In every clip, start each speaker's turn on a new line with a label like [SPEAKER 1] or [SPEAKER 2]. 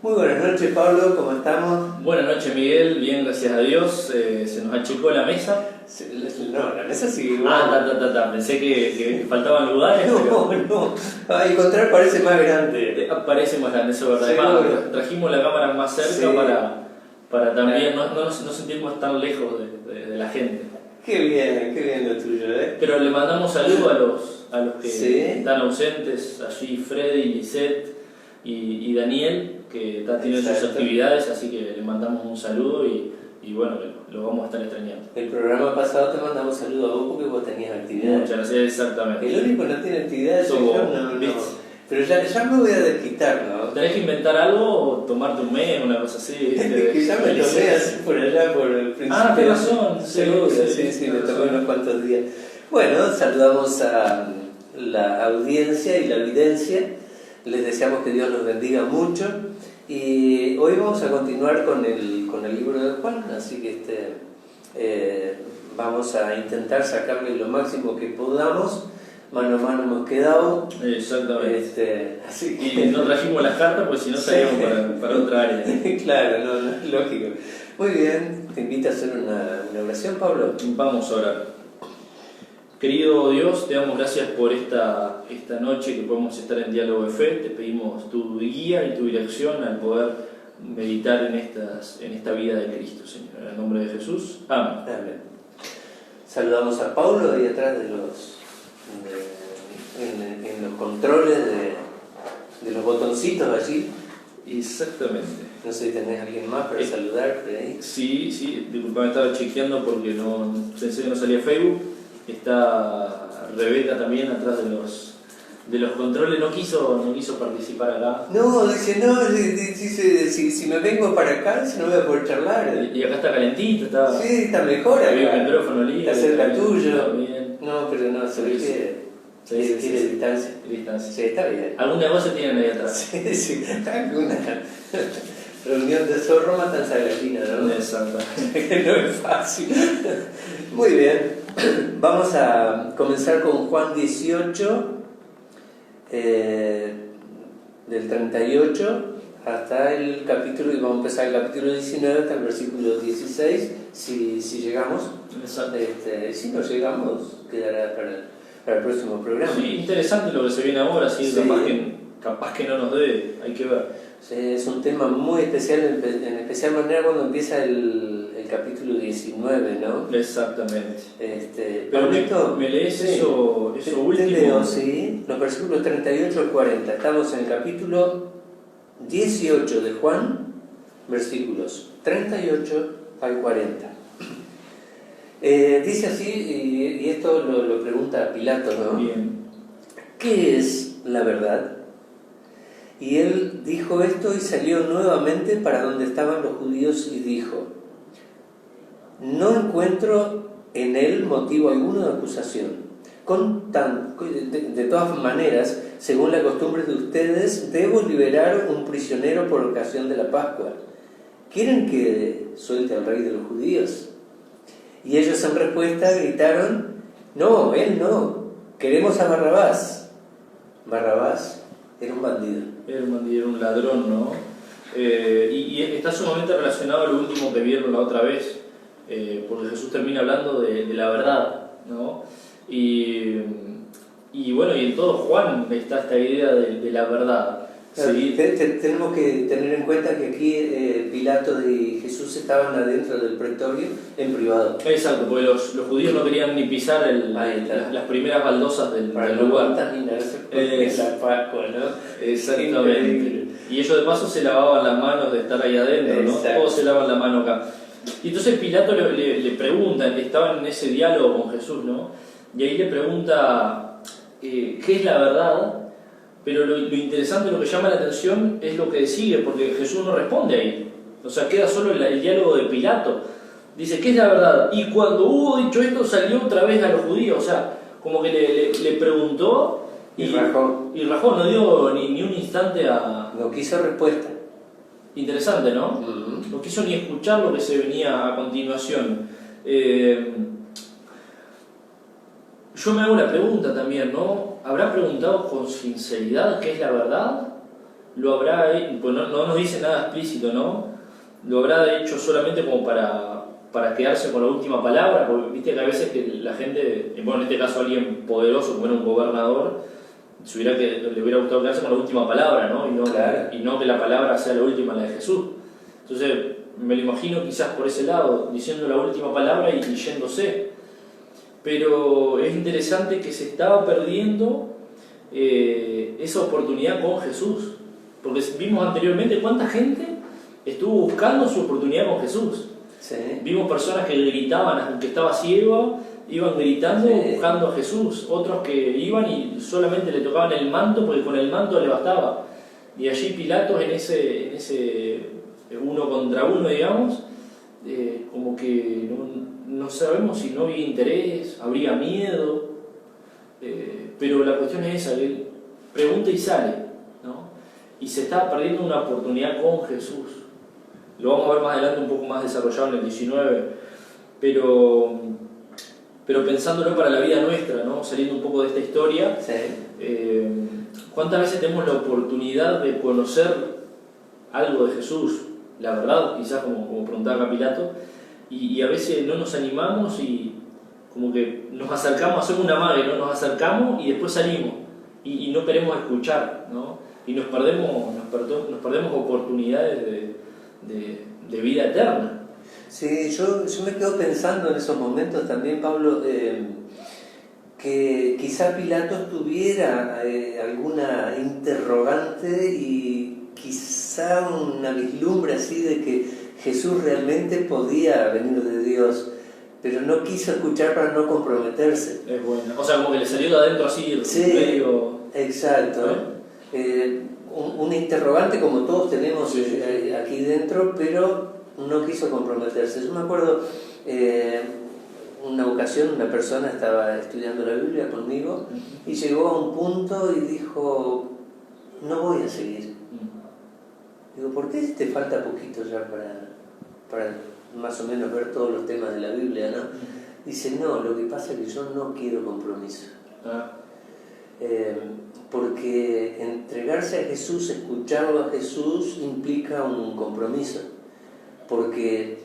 [SPEAKER 1] Muy buenas noches, Pablo, ¿cómo estamos?
[SPEAKER 2] Buenas noches, Miguel, bien, gracias a Dios. Se nos achicó la mesa.
[SPEAKER 1] No, la mesa sigue igual.
[SPEAKER 2] Pensé que faltaban lugares.
[SPEAKER 1] No. Encontrar parece más grande.
[SPEAKER 2] Parece más grande, eso es verdad. Además, trajimos la cámara más cerca para también no sentirnos tan lejos de la gente.
[SPEAKER 1] Qué bien lo tuyo, ¿eh?
[SPEAKER 2] Pero le mandamos saludos a los que están ausentes, allí Freddy, Lisette y Daniel, que tienen sus actividades, así que le mandamos un saludo y bueno, lo vamos a estar extrañando.
[SPEAKER 1] El programa pasado te mandamos saludo a vos porque vos tenías actividades.
[SPEAKER 2] Muchas gracias, exactamente.
[SPEAKER 1] El único que no tiene actividades soy yo, no. Pero ya me voy a desquitar, ¿no?
[SPEAKER 2] ¿Tenés que inventar algo o tomarte un mes, una cosa así?
[SPEAKER 1] Que ya me tomé así por allá, por el principio.
[SPEAKER 2] Tenés razón.
[SPEAKER 1] Seguro, sí, me tomé unos cuantos días. Bueno, saludamos a la audiencia y la evidencia. Les deseamos que Dios los bendiga mucho. Y hoy vamos a continuar con el libro de Juan, así que vamos a intentar sacarle lo máximo que podamos. Mano a mano hemos quedado.
[SPEAKER 2] Exactamente.
[SPEAKER 1] Así que...
[SPEAKER 2] Y no trajimos las cartas, pues si no salíamos para otra área.
[SPEAKER 1] Claro, no, lógico. Muy bien, te invito a hacer una oración, Pablo.
[SPEAKER 2] Vamos a orar. Querido Dios, te damos gracias por esta noche que podemos estar en diálogo de fe. Te pedimos tu guía y tu dirección al poder meditar en esta vida de Cristo, Señor. En el nombre de Jesús. Amén.
[SPEAKER 1] Amén. Saludamos a Paulo ahí atrás en los controles de los botoncitos allí.
[SPEAKER 2] Exactamente.
[SPEAKER 1] No sé si tenés a alguien más para saludar por ahí.
[SPEAKER 2] Sí, disculpa, me estaba chequeando porque pensé que no salía Facebook. Está Rebeca también atrás de los controles, no quiso participar acá.
[SPEAKER 1] No, dice, si me vengo para acá, no voy a poder charlar.
[SPEAKER 2] Y acá está calentito, está...
[SPEAKER 1] Sí, está mejor acá.
[SPEAKER 2] Había un micrófono libre.
[SPEAKER 1] Está cerca tuyo.
[SPEAKER 2] Bien.
[SPEAKER 1] No, pero no, se ve que quiere distancia. Sí, está bien.
[SPEAKER 2] ¿Algún negocio tienen ahí atrás?
[SPEAKER 1] Sí, alguna reunión de zorro matanza de gallina, ¿no?
[SPEAKER 2] Exactamente.
[SPEAKER 1] No es fácil. Muy bien. Vamos a comenzar con Juan 18, del 38 hasta el capítulo, y vamos a empezar el capítulo 19 hasta el versículo 16, si llegamos. Si no llegamos, quedará para el próximo programa.
[SPEAKER 2] Sí, interesante lo que se viene ahora, sí. Capaz que no nos dé, hay que ver.
[SPEAKER 1] Es un tema muy especial, en especial manera cuando empieza el capítulo 19, ¿no?
[SPEAKER 2] Exactamente.
[SPEAKER 1] Pero
[SPEAKER 2] ¿me lees eso último?
[SPEAKER 1] Te leo, sí, los versículos 38 al 40. Estamos en el capítulo 18 de Juan, versículos 38 al 40. Dice así, y esto lo pregunta Pilato, ¿no?
[SPEAKER 2] Bien.
[SPEAKER 1] ¿Qué es la verdad? Y él dijo esto y salió nuevamente para donde estaban los judíos y dijo: no encuentro en él motivo alguno de acusación. De todas maneras, según la costumbre de ustedes, debo liberar un prisionero por ocasión de la Pascua. ¿Quieren que suelte al rey de los judíos? Y ellos en respuesta gritaron: no, él no, queremos a Barrabás. Barrabás era un bandido.
[SPEAKER 2] Era un ladrón, ¿no? Y está sumamente relacionado a lo último que vieron la otra vez, porque Jesús termina hablando de la verdad, ¿no? Y bueno, y en todo Juan está esta idea de la verdad.
[SPEAKER 1] ¿Sí? Tenemos que tener en cuenta que aquí Pilato y Jesús estaban adentro del pretorio en privado.
[SPEAKER 2] Exacto, porque los judíos no querían ni pisar las primeras baldosas del lugar.
[SPEAKER 1] La Pascua, ¿no?
[SPEAKER 2] Exactamente. Y ellos de paso se lavaban las manos de estar ahí adentro, ¿no? Todos se lavan la mano acá. Y entonces Pilato le pregunta, estaban en ese diálogo con Jesús, ¿no? Y ahí le pregunta qué es la verdad. Pero lo interesante, lo que llama la atención es lo que sigue, porque Jesús no responde ahí. O sea, queda solo el diálogo de Pilato. Dice, ¿qué es la verdad? Y cuando hubo dicho esto, salió otra vez a los judíos. O sea, como que le preguntó y rajó. No dio ni un instante a...
[SPEAKER 1] No quiso respuesta.
[SPEAKER 2] Interesante, ¿no? No quiso ni escuchar lo que se venía a continuación. Yo me hago la pregunta también, ¿no? ¿Habrá preguntado con sinceridad qué es la verdad? lo habrá, pues no nos dice nada explícito, ¿no? Lo habrá hecho solamente como para quedarse con la última palabra, porque viste que a veces que la gente, bueno, en este caso alguien poderoso como era un gobernador, le hubiera gustado quedarse con la última palabra, ¿no? Y no que la palabra sea la última, la de Jesús. Entonces me lo imagino quizás por ese lado, diciendo la última palabra y yéndose. Pero es interesante que se estaba perdiendo esa oportunidad con Jesús, porque vimos anteriormente cuánta gente estuvo buscando su oportunidad con Jesús.
[SPEAKER 1] Sí.
[SPEAKER 2] Vimos personas que gritaban, aunque estaba ciego, iban gritando,
[SPEAKER 1] sí,
[SPEAKER 2] buscando a Jesús. Otros que iban y solamente le tocaban el manto porque con el manto le bastaba. Y allí Pilatos en ese uno contra uno, digamos, como que no sabemos si no había interés, habría miedo, pero la cuestión es esa, él pregunta y sale, ¿no? Y se está perdiendo una oportunidad con Jesús. Lo vamos a ver más adelante un poco más desarrollado en el 19, pero pensándolo para la vida nuestra, ¿no? Saliendo un poco de esta historia,
[SPEAKER 1] sí.
[SPEAKER 2] ¿Cuántas veces tenemos la oportunidad de conocer algo de Jesús? La verdad, quizás como preguntaba Pilato, y a veces no nos animamos y como que nos acercamos, hacemos una magia, ¿no? Nos acercamos y después salimos y no queremos escuchar, ¿no? Y nos perdemos oportunidades de vida eterna.
[SPEAKER 1] Sí, yo me quedo pensando en esos momentos también, Pablo, que quizá Pilatos tuviera alguna interrogante y quizá una vislumbre así de que Jesús realmente podía venir de Dios, pero no quiso escuchar para no comprometerse.
[SPEAKER 2] Es bueno. O sea, como que le salió de adentro así,
[SPEAKER 1] sí,
[SPEAKER 2] medio...
[SPEAKER 1] Exacto. Un interrogante como todos tenemos aquí dentro, pero no quiso comprometerse. Yo me acuerdo, una ocasión una persona estaba estudiando la Biblia conmigo y llegó a un punto y dijo, no voy a seguir. Digo, ¿por qué te falta poquito ya para más o menos ver todos los temas de la Biblia, ¿no? Dice, no, lo que pasa es que yo no quiero compromiso. Porque entregarse a Jesús, escucharlo a Jesús, implica un compromiso. Porque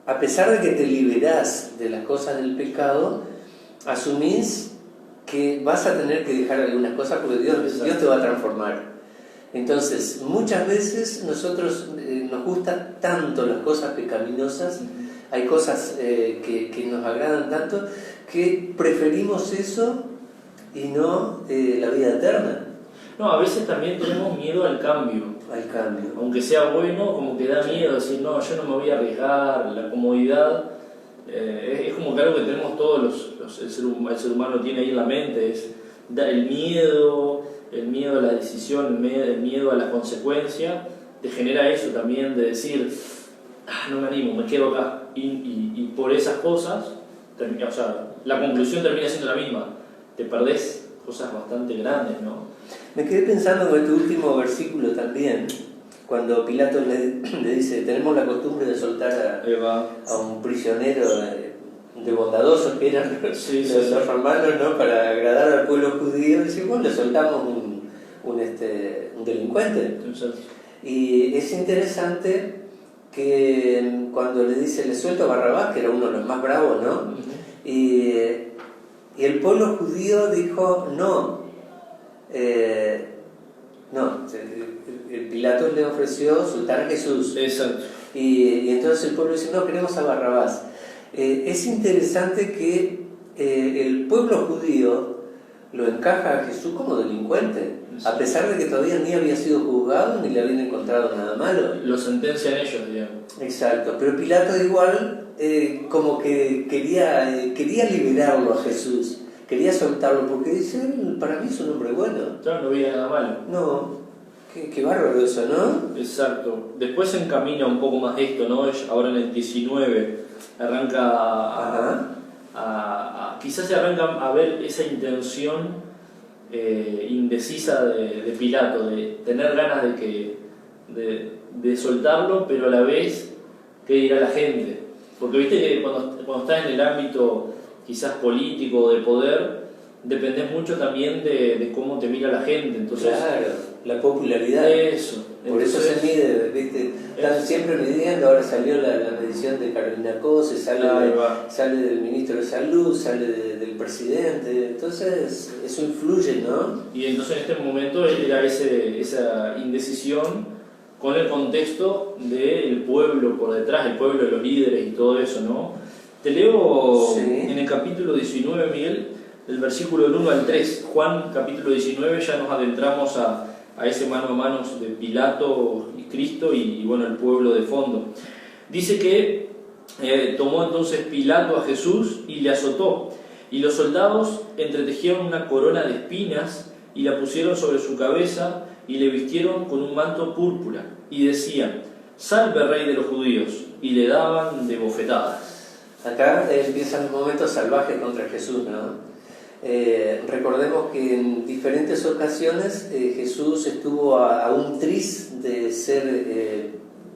[SPEAKER 1] a pesar de que te liberás de las cosas del pecado, asumís que vas a tener que dejar algunas cosas porque Dios te va a transformar. Entonces, muchas veces nosotros nos gustan tanto las cosas pecaminosas, hay cosas que nos agradan tanto, que preferimos eso y no la vida eterna.
[SPEAKER 2] No, a veces también tenemos miedo al cambio.
[SPEAKER 1] Al cambio.
[SPEAKER 2] Aunque sea bueno, como que da miedo decir, no, yo no me voy a arriesgar, la comodidad. Es como que algo que tenemos todos el ser humano tiene ahí en la mente, es el miedo a la decisión, el miedo a la consecuencia, te genera eso también de decir, no me animo, me quedo acá. Y por esas cosas, o sea, la conclusión termina siendo la misma, te perdés cosas bastante grandes, ¿no?
[SPEAKER 1] Me quedé pensando en este último versículo también, cuando Pilato le dice, tenemos la costumbre de soltar a un prisionero de bondadosos que eran los romanos, ¿no? Para agradar al pueblo judío, y dice, bueno, le soltamos un delincuente. Y es interesante que cuando le dice, le suelto a Barrabás, que era uno de los más bravos, ¿no? Y el pueblo judío dijo, no, Pilato le ofreció soltar a Jesús.
[SPEAKER 2] Exacto.
[SPEAKER 1] Y entonces el pueblo dice, no, queremos a Barrabás. Es interesante que el pueblo judío lo encaja a Jesús como delincuente, a pesar de que todavía ni había sido juzgado ni le habían encontrado nada malo.
[SPEAKER 2] Lo sentencian ellos, digamos.
[SPEAKER 1] Exacto, pero Pilato igual como que quería liberarlo a Jesús, quería soltarlo, porque dice, para mí es un hombre bueno.
[SPEAKER 2] Claro, no había nada malo.
[SPEAKER 1] No, qué bárbaro eso, ¿no?
[SPEAKER 2] Exacto. Después se encamina un poco más esto, ¿no? Ahora en el 19 arranca quizás se arranca a ver esa intención indecisa de Pilato, de tener ganas de soltarlo, pero a la vez qué dirá la gente. Porque viste que cuando estás en el ámbito quizás político o de poder, dependés mucho también de cómo te mira la gente. Entonces,
[SPEAKER 1] claro, la popularidad.
[SPEAKER 2] Eso.
[SPEAKER 1] Por eso se mide, ¿viste? Están siempre midiendo. Ahora salió la medición de Carolina Cose, sale del ministro de Salud, sale del presidente. Entonces, eso influye, ¿no?
[SPEAKER 2] Y entonces en este momento era esa indecisión con el contexto del pueblo por detrás, el pueblo de los líderes y todo eso, ¿no? Te leo en el capítulo 19, Miguel, del versículo del 1 al 3. Juan, capítulo 19, ya nos adentramos a ese mano a mano de Pilato y Cristo y bueno, el pueblo de fondo. Dice que tomó entonces Pilato a Jesús y le azotó, y los soldados entretejieron una corona de espinas y la pusieron sobre su cabeza y le vistieron con un manto púrpura y decían: «Salve, Rey de los judíos», y le daban de bofetadas.
[SPEAKER 1] Acá empiezan los momentos salvajes contra Jesús, ¿no? Recordemos que en diferentes ocasiones Jesús estuvo a un tris de ser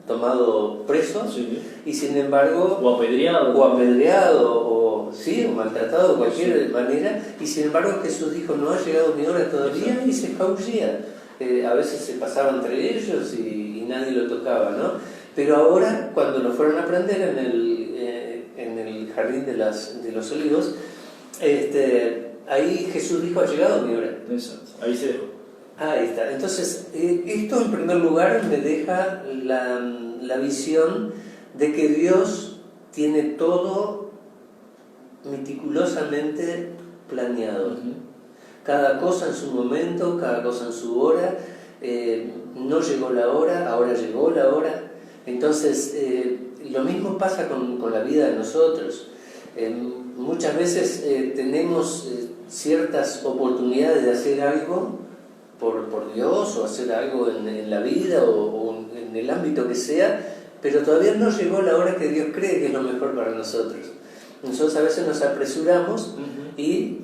[SPEAKER 1] tomado preso, sí, y sin embargo
[SPEAKER 2] o apedreado
[SPEAKER 1] o maltratado de cualquier manera, y sin embargo Jesús dijo: no ha llegado mi hora todavía, y se escabullía. A veces se pasaba entre ellos y nadie lo tocaba, ¿no? Pero ahora, cuando lo fueron a prender en el jardín de los olivos, ahí Jesús dijo: ha llegado mi hora.
[SPEAKER 2] Exacto, ahí se dejó.
[SPEAKER 1] Ahí está. Entonces, esto en primer lugar me deja la visión de que Dios tiene todo meticulosamente planeado. Uh-huh. Cada cosa en su momento, cada cosa en su hora. No llegó la hora, ahora llegó la hora. Entonces, lo mismo pasa con la vida de nosotros. Muchas veces tenemos ciertas oportunidades de hacer algo por Dios, o hacer algo en la vida o en el ámbito que sea, pero todavía no llegó la hora que Dios cree que es lo mejor para nosotros. Nosotros a veces nos apresuramos, uh-huh, y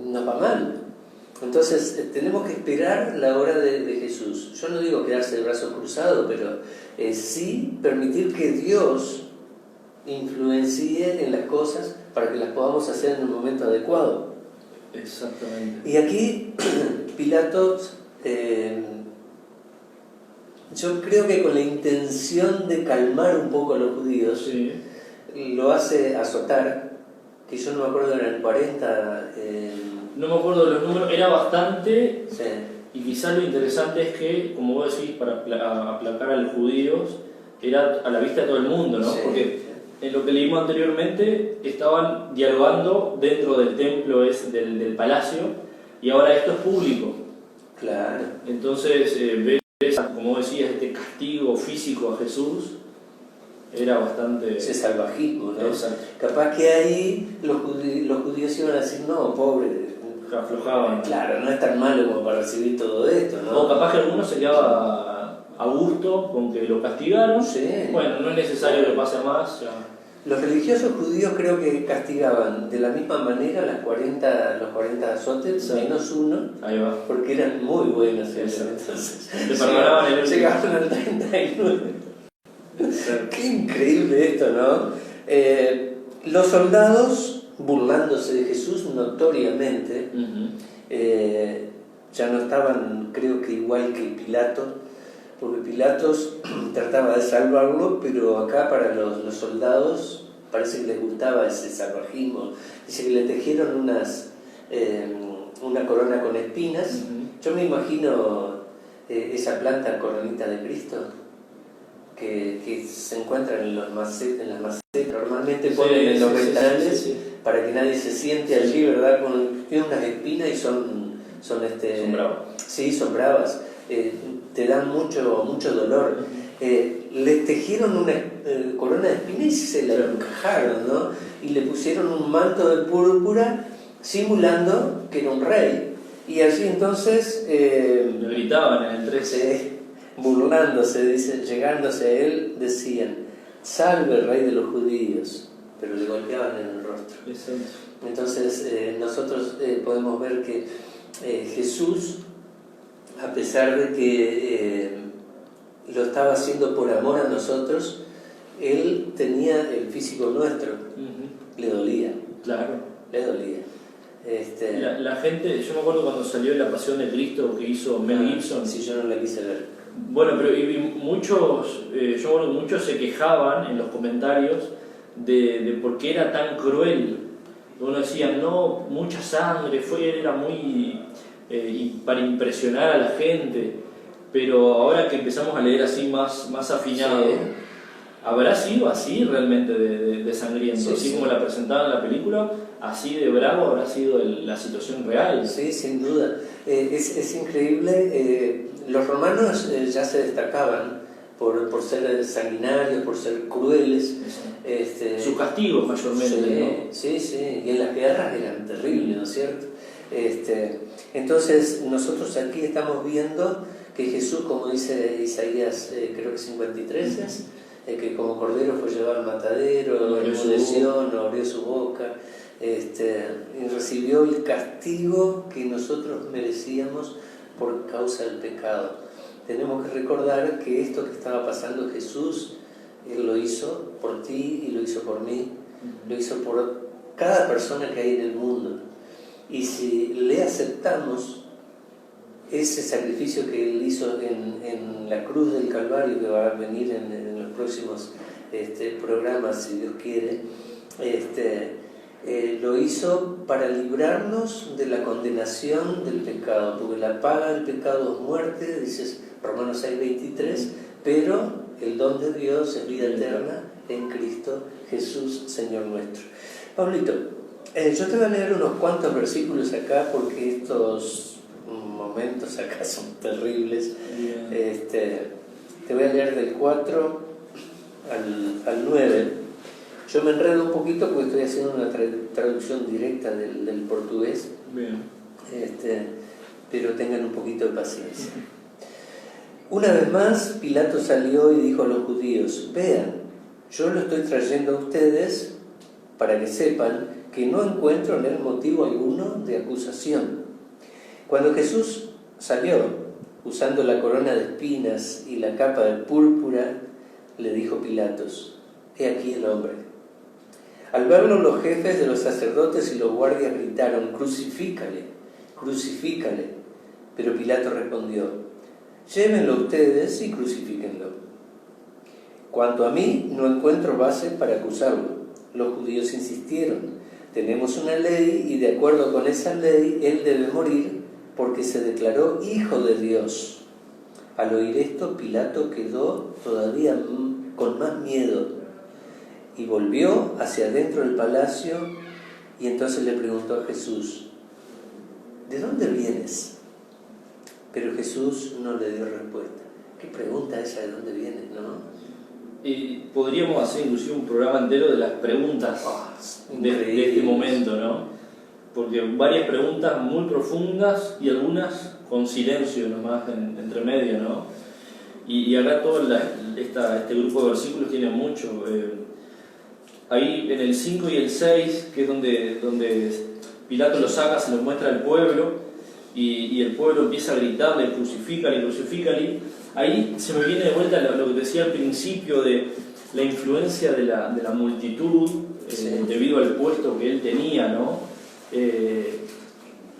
[SPEAKER 1] nos va mal. Entonces tenemos que esperar la hora de Jesús. Yo no digo quedarse de brazos cruzados, pero sí permitir que Dios influencie en las cosas para que las podamos hacer en el momento adecuado.
[SPEAKER 2] Exactamente.
[SPEAKER 1] Y aquí Pilato, yo creo que con la intención de calmar un poco a los judíos, sí, lo hace azotar, que yo no me acuerdo, eran 40...
[SPEAKER 2] no me acuerdo de los números, era bastante,
[SPEAKER 1] sí.
[SPEAKER 2] Y quizás lo interesante es que, como vos decís, para aplacar a los judíos, era a la vista de todo el mundo, ¿no? Sí. Porque en lo que leímos anteriormente, estaban dialogando dentro del templo, del palacio, y ahora esto es público.
[SPEAKER 1] Claro.
[SPEAKER 2] Entonces, ver, como decías, este castigo físico a Jesús era bastante...
[SPEAKER 1] Ese salvajismo, ¿no?
[SPEAKER 2] Exacto.
[SPEAKER 1] Capaz que ahí los judíos iban a decir: no, pobre,
[SPEAKER 2] aflojaban.
[SPEAKER 1] Claro, no es tan malo como para recibir todo esto, ¿no?
[SPEAKER 2] O capaz que algunos se quedaba a gusto con que lo castigaron.
[SPEAKER 1] Sí.
[SPEAKER 2] Bueno, no es necesario que pase más. Ya.
[SPEAKER 1] Los religiosos judíos creo que castigaban de la misma manera los 40 azotes, sí, menos uno.
[SPEAKER 2] Ahí va.
[SPEAKER 1] Porque eran muy buenos. Entonces,
[SPEAKER 2] te perdonaban el último.
[SPEAKER 1] Llegaban al 39. Qué increíble esto, ¿no? Los soldados, burlándose de Jesús notoriamente, uh-huh, ya no estaban, creo que igual que Pilato, porque Pilatos trataba de salvarlo, pero acá para los soldados parece que les gustaba ese salvajismo. Dice que le tejieron una corona con espinas. Uh-huh. Yo me imagino esa planta coronita de Cristo que se encuentra en las macetas, normalmente ponen en los ventanales, sí, para que nadie se siente allí, ¿verdad? Tienen unas espinas y son
[SPEAKER 2] bravas.
[SPEAKER 1] Sí, son bravas. Te dan mucho dolor. Les tejieron una corona de espinas y se la encajaron, ¿no? Y le pusieron un manto de púrpura simulando que era un rey. Y allí entonces...
[SPEAKER 2] le gritaban en el 13.
[SPEAKER 1] Burlándose, dice, llegándose a él, decían: salve, Rey de los judíos, pero le golpeaban en el rostro.
[SPEAKER 2] Exacto.
[SPEAKER 1] Entonces nosotros podemos ver que Jesús, a pesar de que lo estaba haciendo por amor a nosotros, él tenía el físico nuestro. Uh-huh. Le dolía.
[SPEAKER 2] Claro.
[SPEAKER 1] Le dolía.
[SPEAKER 2] La gente, yo me acuerdo cuando salió La Pasión de Cristo que hizo Mel Gibson.
[SPEAKER 1] Sí, yo no la quise ver.
[SPEAKER 2] Bueno, pero muchos, yo creo que muchos se quejaban en los comentarios de por qué era tan cruel. Uno decía, no, mucha sangre, era muy para impresionar a la gente. Pero ahora que empezamos a leer así más afinado, sí. ¿Habrá sido así realmente de sangriento? Sí, así sí. Como la presentaban en la película, así de bravo habrá sido la situación real.
[SPEAKER 1] Sí, sin duda. Es increíble. Los romanos ya se destacaban por ser sanguinarios, por ser crueles.
[SPEAKER 2] Sus castigos mayormente,
[SPEAKER 1] sí, ¿no? Sí, y en las guerras eran terribles, ¿no es cierto? Entonces nosotros aquí estamos viendo que Jesús, como dice Isaías, creo que 53 es, que como cordero fue llevado al matadero, enmudeció, no abrió su boca, y recibió el castigo que nosotros merecíamos por causa del pecado. Tenemos que recordar que esto que estaba pasando Jesús, Él lo hizo por ti y lo hizo por mí, lo hizo por cada persona que hay en el mundo. Y si le aceptamos ese sacrificio que Él hizo en la cruz del Calvario, que va a venir en los próximos programas, si Dios quiere, lo hizo para librarnos de la condenación del pecado, porque la paga del pecado es muerte, dice Romanos 6:23, pero el don de Dios es vida eterna en Cristo Jesús, Señor nuestro. Pablito, yo te voy a leer unos cuantos versículos acá, porque estos momentos acá son terribles. Te voy a leer del 4 al 9. Yo me enredo un poquito porque estoy haciendo una traducción directa del portugués.
[SPEAKER 2] Bien.
[SPEAKER 1] Pero tengan un poquito de paciencia. Una vez más, Pilato salió y dijo a los judíos: vean, yo lo estoy trayendo a ustedes para que sepan que no encuentro en él motivo alguno de acusación. Cuando Jesús salió, usando la corona de espinas y la capa de púrpura, le dijo Pilatos: he aquí el hombre. Al verlo, los jefes de los sacerdotes y los guardias gritaron: crucifícale, crucifícale. Pero Pilato respondió: llévenlo ustedes y crucifíquenlo. Cuanto a mí, no encuentro base para acusarlo. Los judíos insistieron: tenemos una ley y de acuerdo con esa ley él debe morir porque se declaró hijo de Dios. Al oír esto, Pilato quedó todavía con más miedo y volvió hacia adentro del palacio, y entonces le preguntó a Jesús: ¿de dónde vienes? Pero Jesús no le dio respuesta. ¿Qué pregunta esa de dónde vienes, no?
[SPEAKER 2] Y podríamos hacer inclusive un programa entero de las preguntas de este momento, ¿no? Porque varias preguntas muy profundas y algunas con silencio nomás entre medio, ¿no? Y acá todo este grupo de versículos tiene mucho. Ahí en el 5 y el 6, que es donde Pilato lo saca, se lo muestra al pueblo, y el pueblo empieza a gritarle: crucifícale, crucifícale. Ahí se me viene de vuelta lo que decía al principio de la influencia de la multitud, debido al puesto que él tenía, ¿no?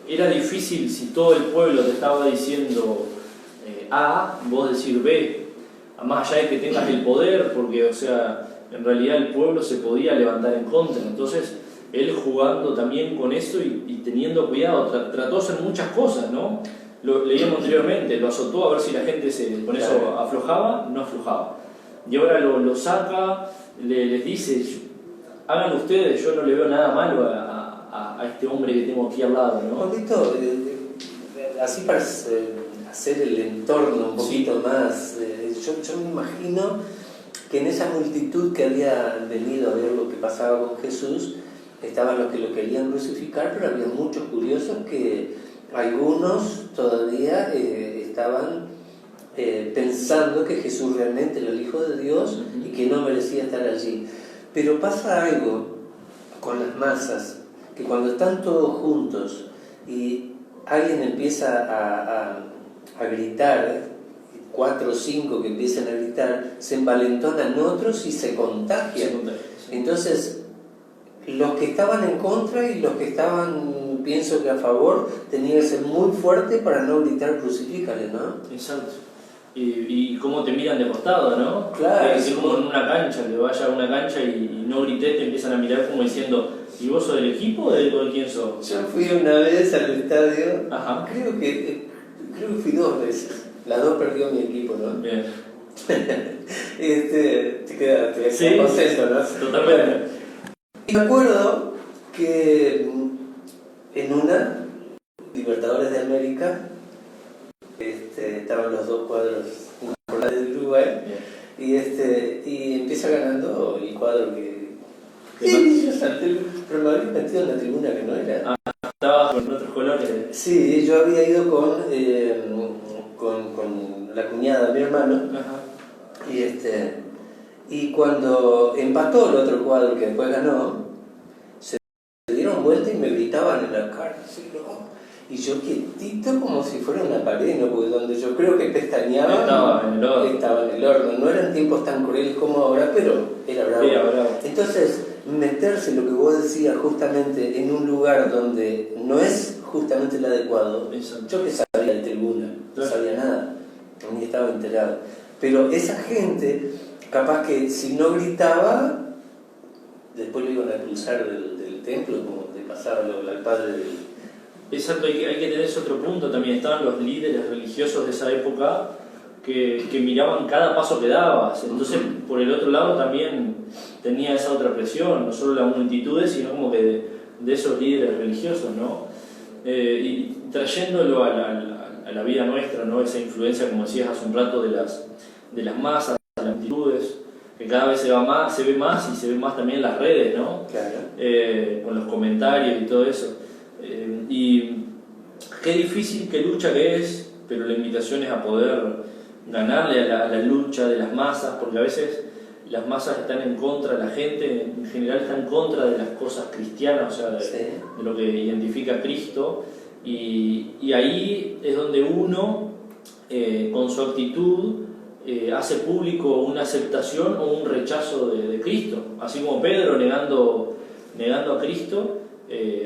[SPEAKER 2] Era difícil, si todo el pueblo te estaba diciendo A, vos decir B, más allá de que tengas el poder, porque, o sea, en realidad el pueblo se podía levantar en contra. Entonces, él jugando también con eso y teniendo cuidado, trató de hacer muchas cosas, ¿no? Lo leíamos anteriormente, lo azotó a ver si la gente con eso aflojaba, no aflojaba. Y ahora lo saca, les dice: hagan ustedes, yo no le veo nada malo a este hombre que tengo aquí al lado, ¿no?
[SPEAKER 1] Un poquito, así para hacer el entorno un poquito más, yo me imagino que en esa multitud que había venido a ver lo que pasaba con Jesús, estaban los que lo querían crucificar, pero había muchos curiosos que algunos todavía estaban pensando que Jesús realmente era el Hijo de Dios y que no merecía estar allí. Pero pasa algo con las masas, que cuando están todos juntos y alguien empieza a gritar, 4 o 5 que empiezan a gritar, se envalentonan otros y se contagian. Entonces, los que estaban en contra y los que estaban pienso que a favor tenía que ser muy fuerte para no gritar crucifícale, ¿no?
[SPEAKER 2] Exacto. Y cómo te miran de costado, ¿no?
[SPEAKER 1] Claro.
[SPEAKER 2] Es como en una cancha, que vaya a una cancha y no grites, te empiezan a mirar como diciendo, ¿y vos sos del equipo o de quién sos?
[SPEAKER 1] Yo fui una vez al estadio,
[SPEAKER 2] Ajá.
[SPEAKER 1] creo que fui 2 veces. Las 2 perdió mi equipo, ¿no?
[SPEAKER 2] Bien.
[SPEAKER 1] Te queda
[SPEAKER 2] Sí,
[SPEAKER 1] contento, ¿no?
[SPEAKER 2] Totalmente.
[SPEAKER 1] Y me acuerdo que en una Libertadores de América estaban los 2 cuadros, una por la de Uruguay, y empieza ganando el cuadro que yo salté, pero me había metido en la tribuna que no era.
[SPEAKER 2] Estaba con otros colores.
[SPEAKER 1] Sí, yo había ido con la cuñada de mi hermano.
[SPEAKER 2] Ajá.
[SPEAKER 1] Y cuando empató el otro cuadro que después ganó, se dieron vuelta y me gritaban en la cara, así, ¿no? Y yo quietito como si fuera una pared, ¿no? Porque donde yo creo que pestañaba estaba en el horno. No eran tiempos tan crueles como ahora, pero era bravo. Entonces, meterse, lo que vos decías, justamente en un lugar donde no es justamente el adecuado.
[SPEAKER 2] Exacto.
[SPEAKER 1] Yo que sabía de tribuna, no sabía nada, ni estaba enterado. Pero esa gente, capaz que si no gritaba, después lo iban a expulsar del templo, como le pasaba al padre del...
[SPEAKER 2] Exacto, hay que tener ese otro punto también. Estaban los líderes religiosos de esa época que miraban cada paso que dabas. Entonces, por el otro lado también tenía esa otra presión, no solo las multitudes, sino como que de esos líderes religiosos, ¿no? Y trayéndolo a la vida nuestra, ¿no? Esa influencia, como decías hace un rato, de las masas, de las multitudes, que cada vez se ve más y se ve más también en las redes, ¿no?
[SPEAKER 1] Claro.
[SPEAKER 2] Con los comentarios y todo eso. Y qué difícil, qué lucha que es, pero la invitación es a poder ganarle a la lucha de las masas, porque a veces las masas están en contra, la gente en general está en contra de las cosas cristianas, o sea, de lo que identifica a Cristo, y ahí es donde uno, con su actitud, hace público una aceptación o un rechazo de Cristo, así como Pedro negando a Cristo,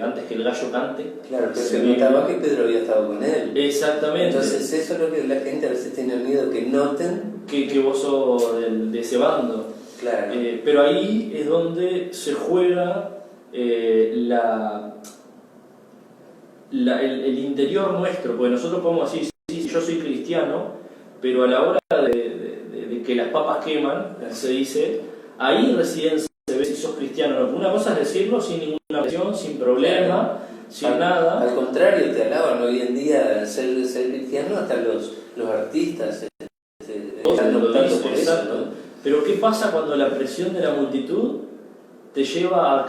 [SPEAKER 2] antes que el gallo cante.
[SPEAKER 1] Claro, pero se notaba que Pedro había estado con él.
[SPEAKER 2] Exactamente.
[SPEAKER 1] Entonces eso es lo que la gente a veces tiene miedo, que noten
[SPEAKER 2] que vos sos de ese bando.
[SPEAKER 1] Claro.
[SPEAKER 2] Pero ahí es donde se juega el interior nuestro, porque nosotros podemos decir, sí, yo soy cristiano, pero a la hora de que las papas queman, se dice, ahí recién se ve si sos cristiano o no. Una cosa es decirlo sin ninguna presión, sin problema, sin nada.
[SPEAKER 1] Al contrario, te alaban hoy en día ser cristiano, hasta los artistas están optando por eso, ¿no?
[SPEAKER 2] Pero ¿qué pasa cuando la presión de la multitud te lleva a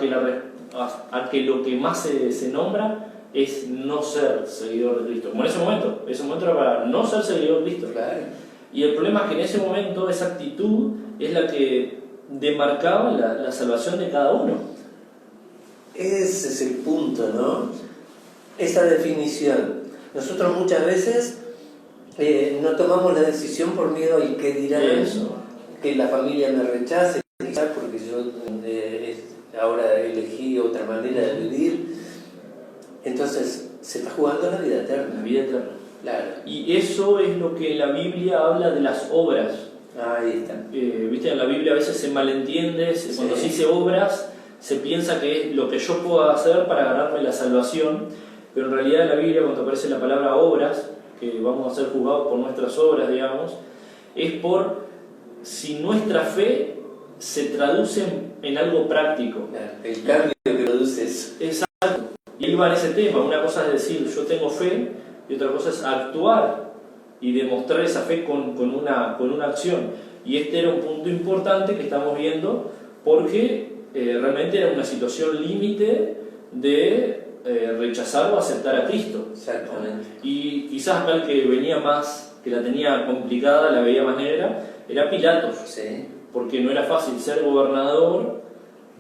[SPEAKER 2] que lo que más se nombra es no ser seguidor de Cristo? Como en ese momento era para no ser seguidor de Cristo.
[SPEAKER 1] Claro.
[SPEAKER 2] Y el problema es que en ese momento esa actitud es la que demarcaba la salvación de cada uno.
[SPEAKER 1] Ese es el punto, ¿no? Esa definición. Nosotros muchas veces no tomamos la decisión por miedo al que dirán, que la familia me rechace, quizás porque yo ahora elegí otra manera de vivir. Entonces se está jugando la vida eterna.
[SPEAKER 2] La vida eterna.
[SPEAKER 1] Claro.
[SPEAKER 2] Y eso es lo que la Biblia habla de las obras.
[SPEAKER 1] Ahí está.
[SPEAKER 2] Viste, en la Biblia a veces se malentiende, cuando se dice obras, se piensa que es lo que yo puedo hacer para ganarme la salvación, pero en realidad en la Biblia, cuando aparece la palabra obras, que vamos a ser juzgados por nuestras obras, digamos, es por si nuestra fe se traduce en algo práctico.
[SPEAKER 1] Claro, el cambio que produce eso.
[SPEAKER 2] Exacto. Y ahí va en ese tema. Una cosa es decir, yo tengo fe, y otra cosa es actuar y demostrar esa fe con una acción. Y este era un punto importante que estamos viendo, porque realmente era una situación límite de rechazar o aceptar a Cristo.
[SPEAKER 1] Exactamente.
[SPEAKER 2] ¿No? Y quizás acá el que venía más, que la tenía complicada, la veía más negra, era Pilatos.
[SPEAKER 1] Sí.
[SPEAKER 2] Porque no era fácil ser gobernador,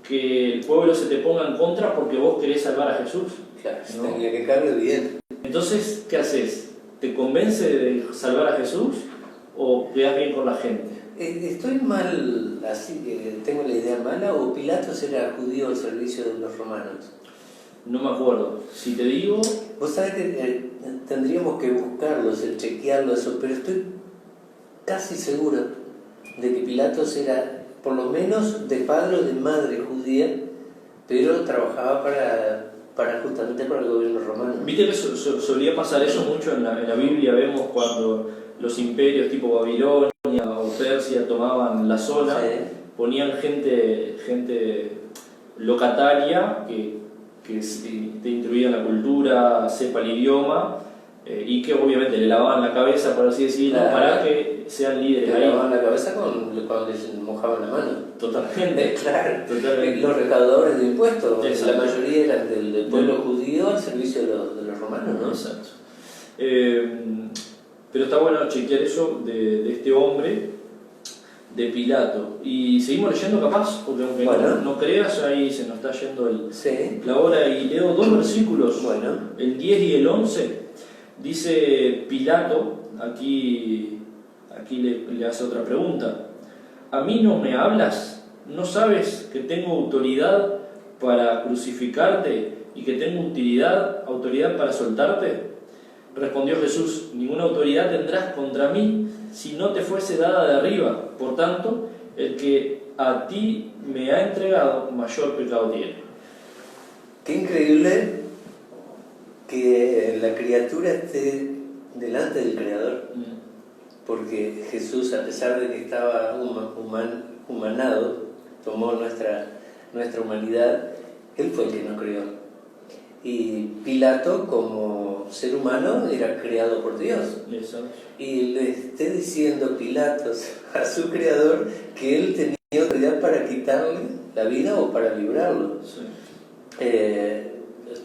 [SPEAKER 2] que el pueblo se te ponga en contra porque vos querés salvar a Jesús.
[SPEAKER 1] Claro,
[SPEAKER 2] ¿no?
[SPEAKER 1] tenía que caer bien.
[SPEAKER 2] Entonces, ¿qué haces? ¿Te convence de salvar a Jesús o quedás bien con la gente?
[SPEAKER 1] ¿Estoy mal, así que tengo la idea mala, o Pilatos era judío al servicio de los romanos?
[SPEAKER 2] No me acuerdo. Si te digo...
[SPEAKER 1] Vos sabés que tendríamos que buscarlo, chequearlo, eso, pero estoy casi seguro de que Pilatos era, por lo menos, de padre o de madre judía, pero trabajaba justamente para el gobierno romano.
[SPEAKER 2] Viste que solía pasar eso mucho en la Biblia. Vemos cuando los imperios tipo Babilonia o Persia tomaban la zona, sí, ponían gente locataria que te instruía en la cultura, sepa el idioma, y que obviamente le lavaban la cabeza, por así decirlo, claro, para que sean líderes.
[SPEAKER 1] Le lavaban la cabeza cuando les mojaban la mano.
[SPEAKER 2] Totalmente.
[SPEAKER 1] Claro. Totalmente. Los recaudadores de impuestos,
[SPEAKER 2] exacto,
[SPEAKER 1] la mayoría eran del pueblo judío al servicio de los romanos, ¿no?
[SPEAKER 2] Exacto. Pero está bueno chequear eso de este hombre, de Pilato. Y seguimos leyendo capaz, porque aunque bueno, no creas, ahí se nos está yendo
[SPEAKER 1] sí,
[SPEAKER 2] la hora, y leo 2 versículos,
[SPEAKER 1] bueno,
[SPEAKER 2] el 10 y el 11. Dice Pilato, aquí le hace otra pregunta: ¿a mí no me hablas? ¿No sabes que tengo autoridad para crucificarte y que tengo autoridad para soltarte? Respondió Jesús: ninguna autoridad tendrás contra mí si no te fuese dada de arriba. Por tanto, el que a ti me ha entregado, mayor pecado tiene.
[SPEAKER 1] Qué increíble que la criatura esté delante del Creador, porque Jesús, a pesar de que estaba humanado, tomó nuestra humanidad, Él fue el que nos creó. Y Pilato, como ser humano, era creado por Dios.
[SPEAKER 2] Exacto.
[SPEAKER 1] Y le esté diciendo Pilatos a su creador que él tenía autoridad para quitarle la vida o para librarlo.
[SPEAKER 2] Sí.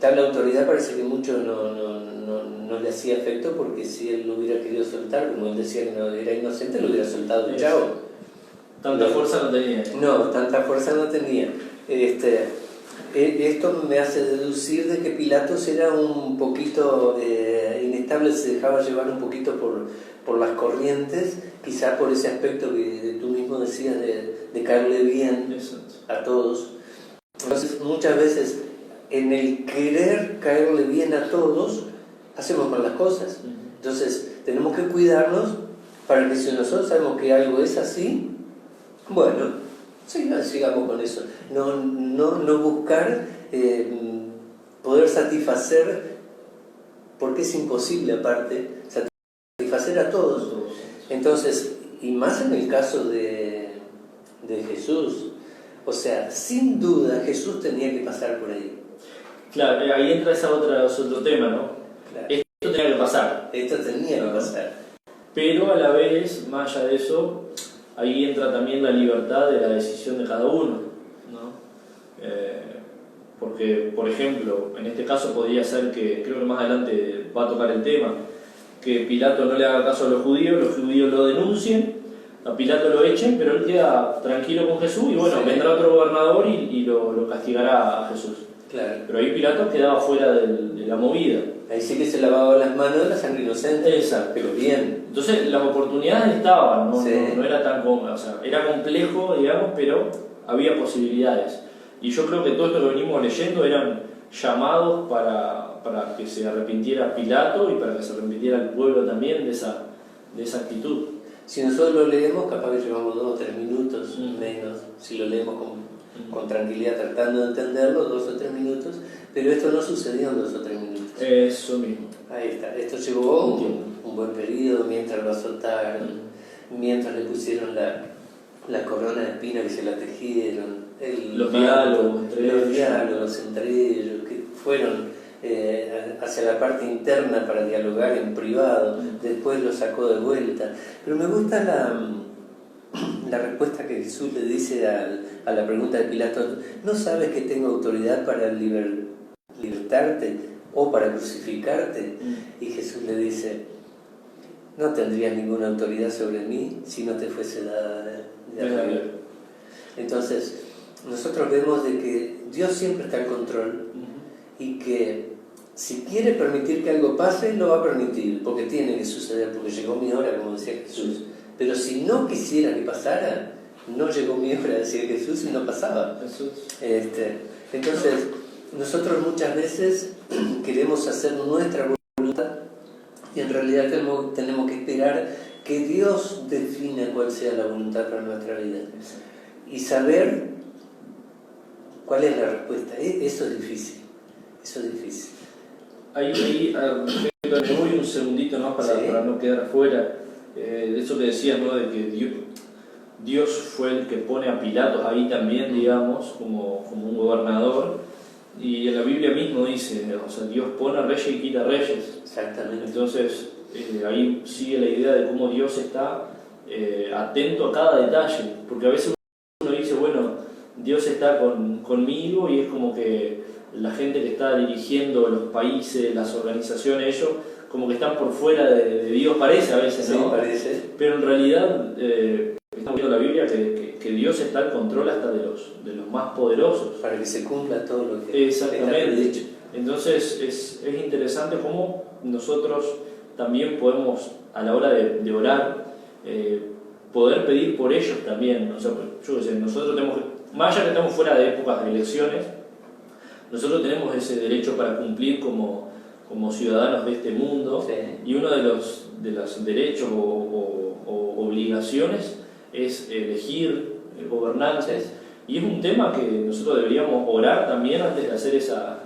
[SPEAKER 1] Tal autoridad parece que mucho no le hacía efecto, porque si él lo hubiera querido soltar, como él decía que no era inocente, lo hubiera soltado de chavo.
[SPEAKER 2] Tanta fuerza no tenía.
[SPEAKER 1] No, tanta fuerza no tenía. Esto me hace deducir de que Pilatos era un poquito inestable, se dejaba llevar un poquito por las corrientes, quizás por ese aspecto que tú mismo decías de caerle bien a todos. Entonces, muchas veces, en el querer caerle bien a todos, hacemos mal las cosas. Entonces, tenemos que cuidarnos para que si nosotros sabemos que algo es así, bueno, sigamos con eso. No buscar poder satisfacer, porque es imposible aparte satisfacer a todos. Entonces, y más en el caso de Jesús, o sea, sin duda Jesús tenía que pasar por ahí.
[SPEAKER 2] Claro, ahí entra ese otro tema, ¿no?
[SPEAKER 1] Claro.
[SPEAKER 2] Esto tenía que pasar.
[SPEAKER 1] Esto tenía que pasar.
[SPEAKER 2] Pero a la vez, más allá de eso, ahí entra también la libertad de la decisión de cada uno, ¿no? Porque, por ejemplo, en este caso podría ser que, creo que más adelante va a tocar el tema, que Pilato no le haga caso a los judíos lo denuncien, a Pilato lo echen, pero él queda tranquilo con Jesús y bueno, sí, vendrá otro gobernador y lo castigará a Jesús.
[SPEAKER 1] Claro.
[SPEAKER 2] Pero ahí Pilato quedaba fuera de la movida.
[SPEAKER 1] Ahí sí que se lavaba las manos de la sangre inocente.
[SPEAKER 2] Exacto.
[SPEAKER 1] Pero bien.
[SPEAKER 2] Entonces las oportunidades estaban, ¿no?
[SPEAKER 1] Sí.
[SPEAKER 2] No era tan cómodo, o sea, era complejo, digamos, pero había posibilidades. Y yo creo que todo esto que venimos leyendo eran llamados para que se arrepintiera Pilato y para que se arrepintiera el pueblo también de esa actitud.
[SPEAKER 1] Si nosotros lo leemos, capaz que llevamos 2 o 3 minutos menos, si lo leemos con tranquilidad, tratando de entenderlo, 2 o 3 minutos, pero esto no sucedió en 2 o 3 minutos.
[SPEAKER 2] Eso mismo.
[SPEAKER 1] Ahí está, esto llevó un buen periodo, mientras lo azotaron, mientras le pusieron la corona de espina que se la tejieron, los diálogos entre ellos, que fueron hacia la parte interna para dialogar en privado, después lo sacó de vuelta. Pero me gusta la respuesta que Jesús le dice a la pregunta de Pilato: ¿no sabes que tengo autoridad para libertarte o para crucificarte? Y Jesús le dice: no tendrías ninguna autoridad sobre mí si no te fuese dada de arriba. Entonces, nosotros vemos de que Dios siempre está en control y que si quiere permitir que algo pase, lo va a permitir, porque tiene que suceder, porque llegó mi hora, como decía Jesús. Pero si no quisiera que pasara, no llegó mi hora, decía Jesús, y no pasaba. Entonces, nosotros muchas veces queremos hacer nuestra voluntad y en realidad tenemos que esperar que Dios defina cuál sea la voluntad para nuestra vida y saber cuál es la respuesta. Eso es difícil, eso es difícil.
[SPEAKER 2] Ahí me voy un segundito más para no quedar afuera. De eso que decías, ¿no? De que Dios fue el que pone a Pilatos ahí también, digamos, como un gobernador. Y en la Biblia mismo dice, o sea, Dios pone a reyes y quita reyes.
[SPEAKER 1] Exactamente.
[SPEAKER 2] Entonces, ahí sigue la idea de cómo Dios está atento a cada detalle. Porque a veces uno dice, bueno, Dios está conmigo y es como que la gente que está dirigiendo los países, las organizaciones, ellos como que están por fuera de Dios, parece a veces, ¿no?
[SPEAKER 1] Sí, parece.
[SPEAKER 2] Pero en realidad estamos viendo en la Biblia que Dios está al control hasta de los más poderosos.
[SPEAKER 1] Para que se cumpla todo lo que
[SPEAKER 2] exactamente
[SPEAKER 1] está dicho.
[SPEAKER 2] Entonces es interesante cómo nosotros también podemos, a la hora de orar, poder pedir por ellos también. O sea, yo qué sé, nosotros tenemos, más allá que estamos fuera de épocas de elecciones, nosotros tenemos ese derecho para cumplir como ciudadanos de este mundo, y uno de los derechos o obligaciones es elegir gobernantes, y es un tema que nosotros deberíamos orar también antes de hacer esa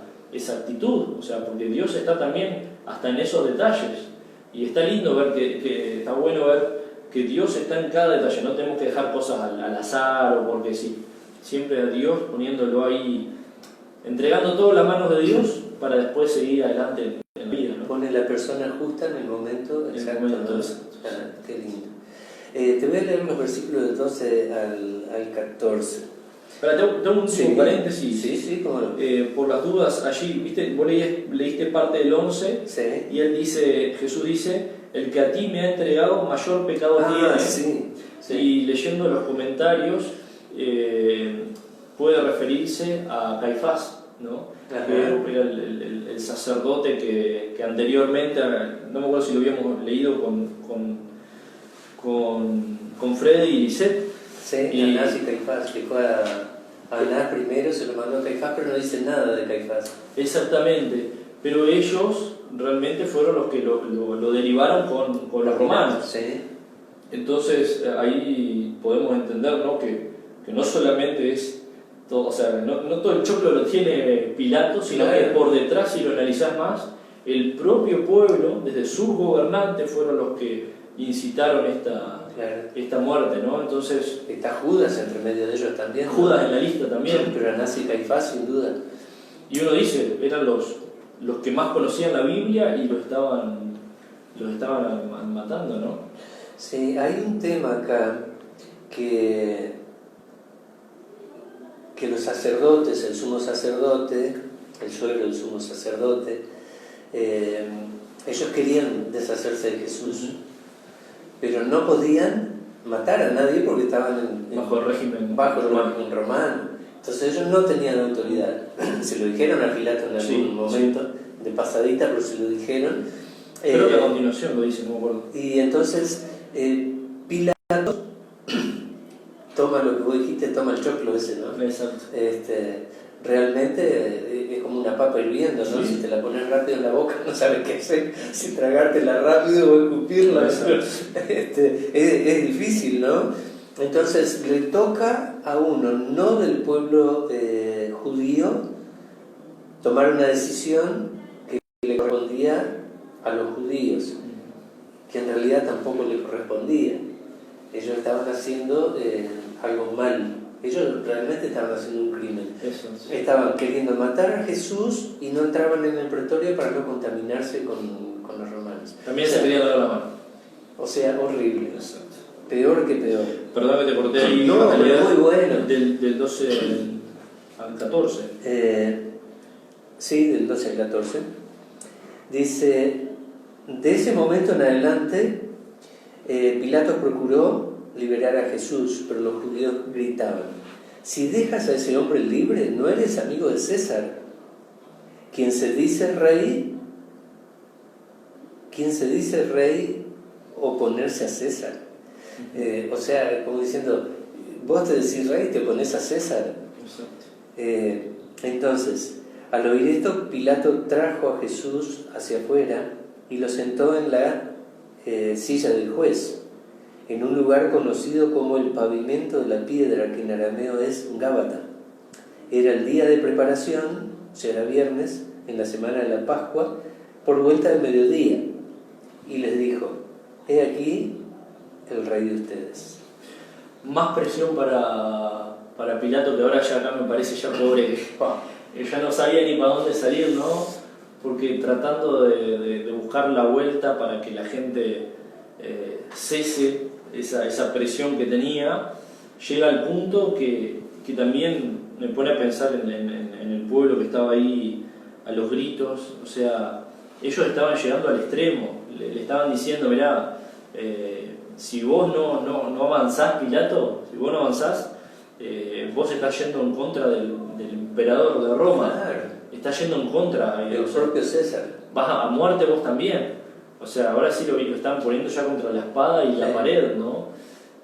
[SPEAKER 2] actitud, o sea, porque Dios está también hasta en esos detalles, y está lindo ver que está bueno ver que Dios está en cada detalle, no tenemos que dejar cosas al azar o porque sí, siempre a Dios poniéndolo ahí, entregando todo en las manos de Dios para después seguir adelante en la vida, ¿no?
[SPEAKER 1] Pone la persona justa en el momento exacto. Qué lindo. Te voy a leer los versículos del 12 al 14.
[SPEAKER 2] Tengo un último paréntesis.
[SPEAKER 1] Sí, cómo no.
[SPEAKER 2] Por las dudas, allí, ¿viste? Vos leíste parte del 11 y Jesús dice, el que a ti me ha entregado mayor pecado tiene.
[SPEAKER 1] Sí.
[SPEAKER 2] Y leyendo los comentarios puede referirse a Caifás, ¿no? Que era el sacerdote que anteriormente, no me acuerdo si lo habíamos leído con Fred y Lisette.
[SPEAKER 1] Sí, Anás y Caifás, que fue a Anás primero, se lo mandó a Caifás, pero no dice nada de Caifás.
[SPEAKER 2] Exactamente, pero ellos realmente fueron los que lo derivaron con los romanos.
[SPEAKER 1] Sí.
[SPEAKER 2] Entonces ahí podemos entender, ¿no? que no solamente es todo, o sea, no todo el choclo lo tiene Pilato, sino que por detrás, si lo analizás más, el propio pueblo, desde sus gobernantes, fueron los que incitaron esta muerte, ¿no? Entonces
[SPEAKER 1] está Judas entre medio de ellos también.
[SPEAKER 2] Judas en la lista también.
[SPEAKER 1] Pero Anás y Caifás, sin duda.
[SPEAKER 2] Y uno dice, eran los que más conocían la Biblia y los estaban matando, ¿no?
[SPEAKER 1] Sí, hay un tema acá que los sacerdotes, el sumo sacerdote, el suegro del sumo sacerdote, ellos querían deshacerse de Jesús, pero no podían matar a nadie porque estaban
[SPEAKER 2] bajo el régimen
[SPEAKER 1] romano. Entonces ellos no tenían autoridad. Se lo dijeron a Pilato en algún momento, de pasadita, pero se lo dijeron.
[SPEAKER 2] Creo que a continuación lo dicen, no me acuerdo.
[SPEAKER 1] Y entonces Pilato toma lo que vos dijiste, toma el choclo ese, ¿no?
[SPEAKER 2] Exacto.
[SPEAKER 1] Realmente es como una papa hirviendo, ¿no? Si te la pones rápido en la boca no sabes qué hacer, si tragártela rápido o escupirla. Es difícil, ¿no? Entonces le toca a uno, no del pueblo judío, tomar una decisión que le correspondía a los judíos, que en realidad tampoco le correspondía. Ellos estaban haciendo algo mal. Ellos realmente estaban haciendo un crimen. Estaban queriendo matar a Jesús y no entraban en el pretorio para no contaminarse con los romanos.
[SPEAKER 2] También se querían dar la mano.
[SPEAKER 1] O sea, horrible. Exacto. Peor que peor.
[SPEAKER 2] Perdón que te corté ahí.
[SPEAKER 1] No, muy bueno.
[SPEAKER 2] Del 12 al 14.
[SPEAKER 1] Sí, del 12 al 14. Dice, de ese momento en adelante, Pilato procuró liberar a Jesús, pero los judíos gritaban, si dejas a ese hombre libre, no eres amigo de César. Quien se dice rey oponerse a César. O sea, como diciendo, vos te decís rey y te opones a César.
[SPEAKER 2] Exacto.
[SPEAKER 1] Entonces, Al oír esto, Pilato trajo a Jesús hacia afuera y lo sentó en la silla del juez, en un lugar conocido como el pavimento de la piedra, que en arameo es Gábata. Era el día de preparación, ya era viernes, en la semana de la Pascua, por vuelta del mediodía, y les dijo: he aquí el rey de ustedes.
[SPEAKER 2] Más presión para Pilato, que ahora ya acá me parece ya pobre, ya no sabía ni para dónde salir, ¿no? Porque tratando de buscar la vuelta para que la gente cese esa presión que tenía, llega al punto que también me pone a pensar en el pueblo que estaba ahí a los gritos. O sea, ellos estaban llegando al extremo, le estaban diciendo: mirá, si vos no avanzás, Pilato, si vos no avanzás, vos estás yendo en contra del emperador de Roma.
[SPEAKER 1] Claro.
[SPEAKER 2] Estás yendo en contra
[SPEAKER 1] del propio César.
[SPEAKER 2] Vas a muerte vos también. O sea, ahora sí lo están poniendo ya contra la espada y la pared, ¿no?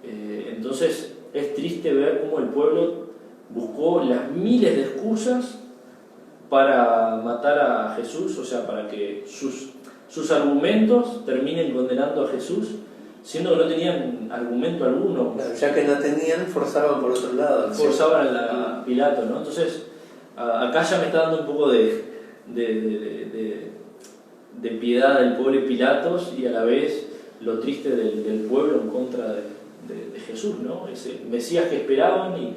[SPEAKER 2] Entonces es triste ver cómo el pueblo buscó las miles de excusas para matar a Jesús, o sea, para que sus argumentos terminen condenando a Jesús, siendo que no tenían argumento alguno.
[SPEAKER 1] Claro, ya que no tenían, forzaban por otro lado.
[SPEAKER 2] Forzaban a Pilato, ¿no? Entonces, acá ya me está dando un poco de piedad del pobre Pilatos, y a la vez lo triste del pueblo en contra de Jesús, ¿no? Ese Mesías que esperaban y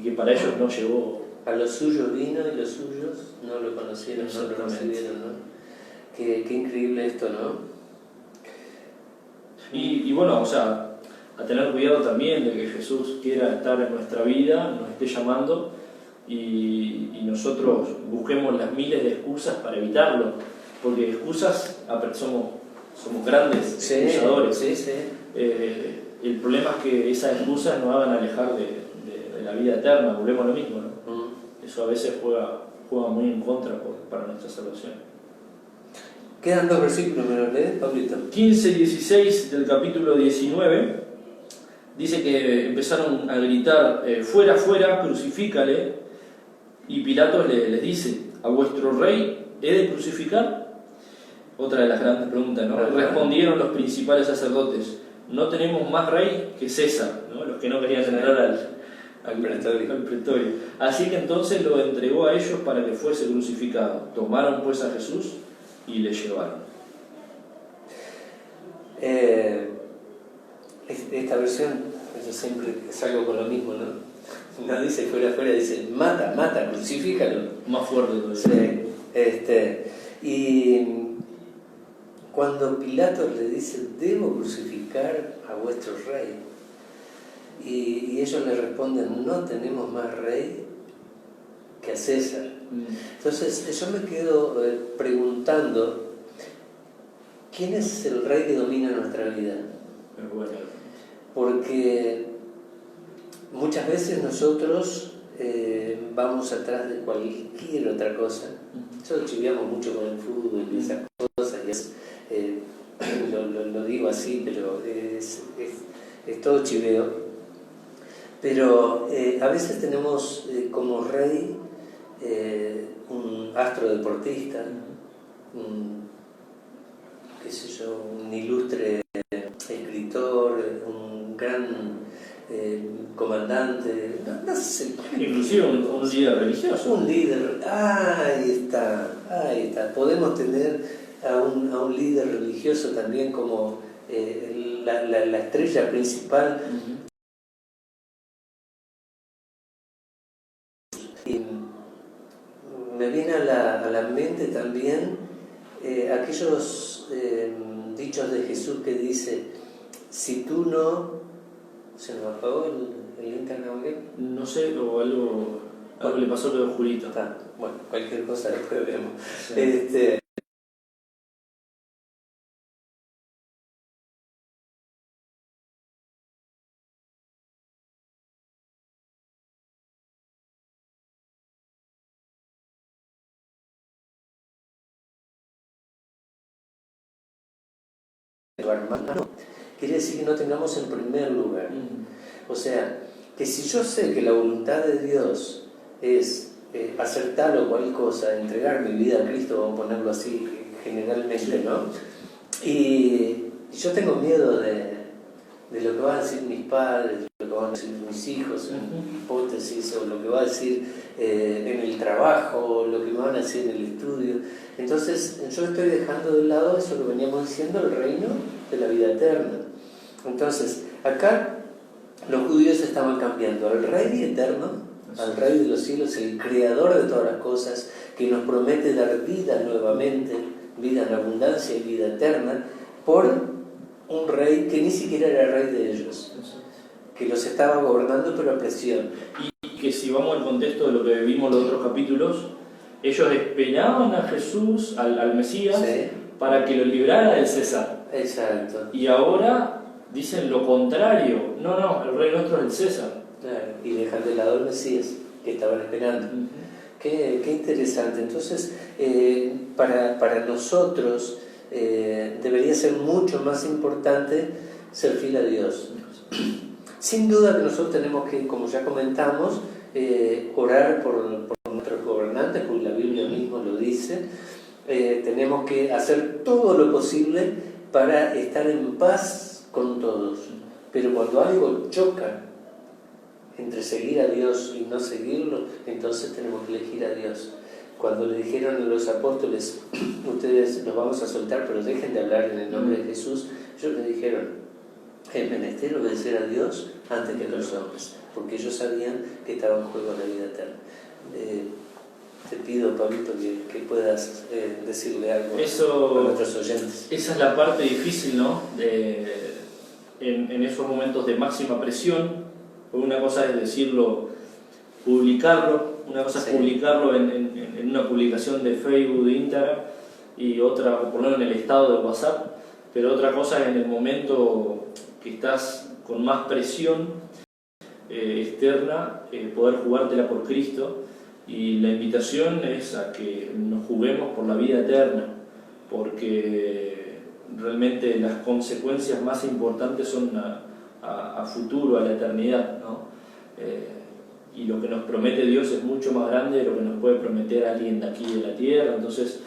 [SPEAKER 2] que para ellos no llegó.
[SPEAKER 1] A los suyos vino y los suyos no lo conocieron, no lo recibieron, ¿no? Qué increíble esto, ¿no?
[SPEAKER 2] Y bueno, o sea, a tener cuidado también de que Jesús quiera estar en nuestra vida, nos esté llamando, y nosotros busquemos las miles de excusas para evitarlo, porque excusas somos grandes excusadores.
[SPEAKER 1] Sí, sí.
[SPEAKER 2] El problema es que esas excusas nos hagan alejar de la vida eterna, volvemos a lo mismo, ¿no? Eso a veces juega muy en contra para nuestra salvación.
[SPEAKER 1] Quedan 2 versículos, ¿me los lees, Pablito?
[SPEAKER 2] 15 y 16 del capítulo 19 dice que empezaron a gritar: fuera, fuera, crucifícale. Y Pilato les dice: ¿a vuestro rey he de crucificar? Otra de las grandes preguntas, ¿no? Respondieron los principales sacerdotes: no tenemos más rey que César, ¿no? Los que no querían entrar al pretorio. Así que entonces lo entregó a ellos para que fuese crucificado. Tomaron pues a Jesús y le llevaron.
[SPEAKER 1] Esta versión, yo siempre salgo con lo mismo, ¿no? No dice fuera, fuera, dice mata, crucifícalo.
[SPEAKER 2] Más fuerte todavía.
[SPEAKER 1] Sí. Y cuando Pilato le dice: debo crucificar a vuestro rey, y ellos le responden: no tenemos más rey que a César. Entonces yo me quedo preguntando: ¿quién es el rey que domina nuestra vida?
[SPEAKER 2] Bueno.
[SPEAKER 1] Porque muchas veces nosotros vamos atrás de cualquier otra cosa. Nosotros chiveamos mucho con el fútbol y esas cosas, lo digo así, pero es todo chiveo. Pero a veces tenemos como rey un astro deportista, un ilustre escritor, un gran comandante, no sé.
[SPEAKER 2] Inclusive un líder religioso.
[SPEAKER 1] Un líder, ahí está. Podemos tener a un líder religioso también como la estrella principal. Y me viene a la mente también aquellos dichos de Jesús que dice: si tú no... ¿Se nos apagó el internet?
[SPEAKER 2] No sé, o algo le pasó a lo de Julito.
[SPEAKER 1] Bueno, cualquier cosa después vemos.
[SPEAKER 2] Sí.
[SPEAKER 1] Hermano, quiere decir que no tengamos en primer lugar. O sea, que si yo sé que la voluntad de Dios es hacer tal o cual cosa, entregar mi vida a Cristo, vamos a ponerlo así generalmente, ¿no? Y yo tengo miedo de lo que van a decir mis padres, lo que van a decir mis hijos, en hipótesis, o lo que va a decir en el trabajo, o lo que me van a decir en el estudio. Entonces yo estoy dejando de lado eso que veníamos diciendo, el reino de la vida eterna. Entonces acá los judíos estaban cambiando al Rey eterno, al Rey de los cielos, el creador de todas las cosas, que nos promete dar vida nuevamente, vida en abundancia y vida eterna, por un rey que ni siquiera era rey de ellos, que los estaba gobernando pero a presión.
[SPEAKER 2] Y que si vamos al contexto de lo que vimos en los otros capítulos, ellos esperaban a Jesús, al Mesías, sí, para que lo librara del César.
[SPEAKER 1] Exacto.
[SPEAKER 2] Y ahora dicen lo contrario. No, el rey nuestro es el César.
[SPEAKER 1] Claro, y dejan de lado el Mesías que estaban esperando. Qué interesante. Entonces, para nosotros debería ser mucho más importante ser fiel a Dios. Sin duda que nosotros tenemos que, como ya comentamos, orar por nuestros gobernantes, porque la Biblia mismo lo dice. Tenemos que hacer todo lo posible para estar en paz con todos. Pero cuando algo choca entre seguir a Dios y no seguirlo, entonces tenemos que elegir a Dios. Cuando le dijeron a los apóstoles, ustedes los vamos a soltar, pero dejen de hablar en el nombre de Jesús, ellos le dijeron, es menester obedecer a Dios antes que a los hombres, porque ellos sabían que estaba en juego la vida eterna. Te pido, Pablito, que puedas decirle algo a nuestros oyentes.
[SPEAKER 2] Esa es la parte difícil, ¿no? En esos momentos de máxima presión. Una cosa es decirlo, publicarlo, una cosa es publicarlo en una publicación de Facebook, de Instagram, y otra, o ponerlo en el estado de WhatsApp, pero otra cosa es en el momento que estás con más presión externa, poder jugártela por Cristo, y la invitación es a que nos juguemos por la vida eterna, porque realmente las consecuencias más importantes son a futuro, a la eternidad, ¿no? Y lo que nos promete Dios es mucho más grande de lo que nos puede prometer alguien de aquí de la tierra. Entonces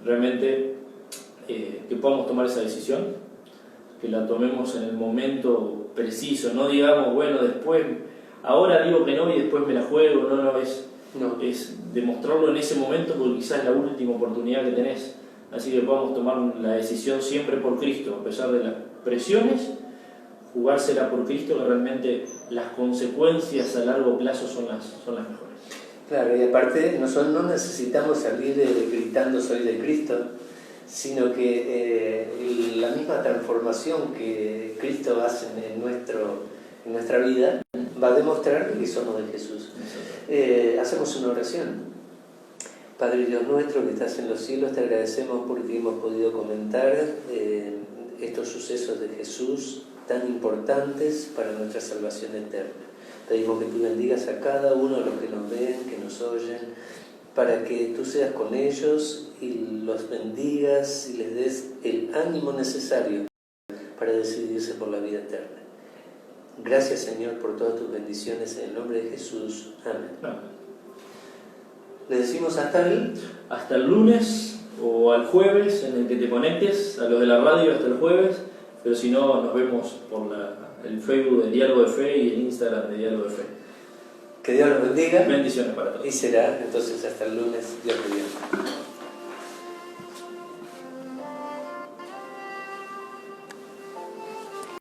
[SPEAKER 2] realmente que podamos tomar esa decisión, que la tomemos en el momento preciso, no digamos, bueno, después, ahora digo que no y después me la juego. Es demostrarlo en ese momento, porque quizás es la última oportunidad que tenés. Así que podamos tomar la decisión siempre por Cristo, a pesar de las presiones, jugársela por Cristo, que realmente las consecuencias a largo plazo son las mejores.
[SPEAKER 1] Claro, y aparte nosotros no necesitamos salir gritando soy de Cristo, sino que la misma transformación que Cristo hace en nuestra vida va a demostrar que somos de Jesús. Hacemos una oración. Padre Dios nuestro que estás en los cielos, te agradecemos porque hemos podido comentar estos sucesos de Jesús tan importantes para nuestra salvación eterna. Pedimos que tú bendigas a cada uno de los que nos ven, que nos oyen, para que tú seas con ellos y los bendigas y les des el ánimo necesario para decidirse por la vida eterna. Gracias, Señor, por todas tus bendiciones en el nombre de Jesús. Amén. Le decimos hasta el
[SPEAKER 2] lunes o al jueves en el que te conectes, a los de la radio hasta el jueves, pero si no, nos vemos por el Facebook de Diálogo de Fe y el Instagram de Diálogo de Fe.
[SPEAKER 1] Que Dios los bendiga.
[SPEAKER 2] Bendiciones para todos.
[SPEAKER 1] Y será entonces hasta el lunes, Dios mediante.